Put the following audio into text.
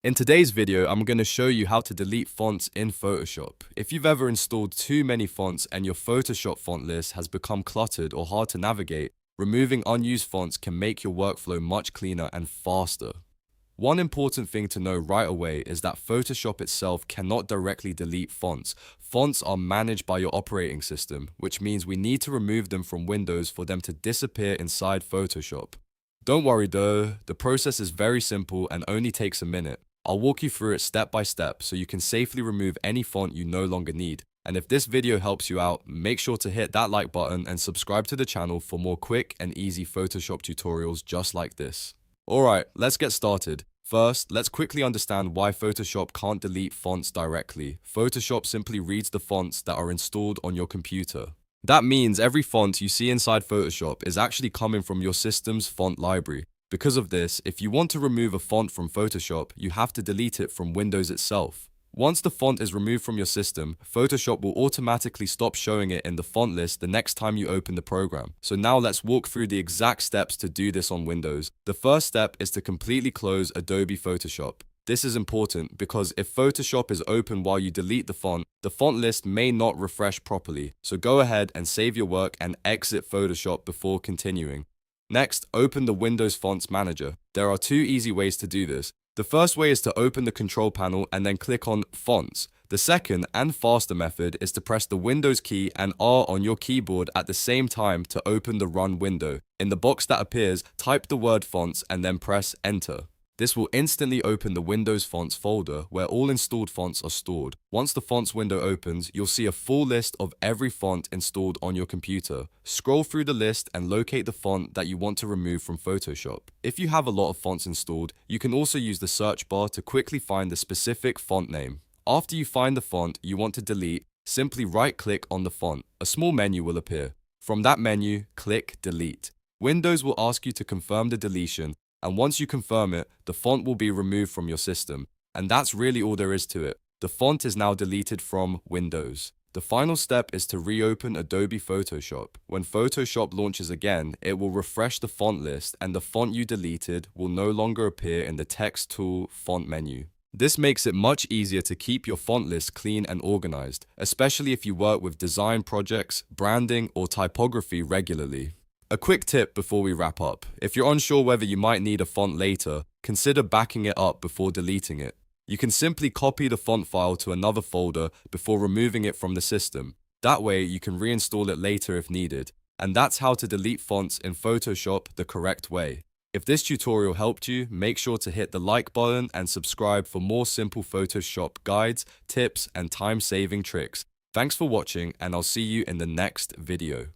In today's video, I'm going to show you how to delete fonts in Photoshop. If you've ever installed too many fonts and your Photoshop font list has become cluttered or hard to navigate, removing unused fonts can make your workflow much cleaner and faster. One important thing to know right away is that Photoshop itself cannot directly delete fonts. Fonts are managed by your operating system, which means we need to remove them from Windows for them to disappear inside Photoshop. Don't worry though, the process is very simple and only takes a minute. I'll walk you through it step by step so you can safely remove any font you no longer need. And if this video helps you out, make sure to hit that like button and subscribe to the channel for more quick and easy Photoshop tutorials just like this. Alright, let's get started. First, let's quickly understand why Photoshop can't delete fonts directly. Photoshop simply reads the fonts that are installed on your computer. That means every font you see inside Photoshop is actually coming from your system's font library. Because of this, if you want to remove a font from Photoshop, you have to delete it from Windows itself. Once the font is removed from your system, Photoshop will automatically stop showing it in the font list the next time you open the program. So now let's walk through the exact steps to do this on Windows. The first step is to completely close Adobe Photoshop. This is important because if Photoshop is open while you delete the font list may not refresh properly. So go ahead and save your work and exit Photoshop before continuing. Next, open the Windows Fonts Manager. There are two easy ways to do this. The first way is to open the control panel and then click on Fonts. The second and faster method is to press the Windows key and R on your keyboard at the same time to open the Run window. In the box that appears, type the word fonts and then press Enter. This will instantly open the Windows Fonts folder where all installed fonts are stored. Once the fonts window opens, you'll see a full list of every font installed on your computer. Scroll through the list and locate the font that you want to remove from Photoshop. If you have a lot of fonts installed, you can also use the search bar to quickly find the specific font name. After you find the font you want to delete, simply right-click on the font. A small menu will appear. From that menu, click Delete. Windows will ask you to confirm the deletion, and once you confirm it, the font will be removed from your system. And that's really all there is to it. The font is now deleted from Windows. The final step is to reopen Adobe Photoshop. When Photoshop launches again, it will refresh the font list and the font you deleted will no longer appear in the Text Tool font menu. This makes it much easier to keep your font list clean and organized, especially if you work with design projects, branding, or typography regularly. A quick tip before we wrap up. If you're unsure whether you might need a font later, consider backing it up before deleting it. You can simply copy the font file to another folder before removing it from the system. That way you can reinstall it later if needed. And that's how to delete fonts in Photoshop the correct way. If this tutorial helped you, make sure to hit the like button and subscribe for more simple Photoshop guides, tips, and time-saving tricks. Thanks for watching, and I'll see you in the next video.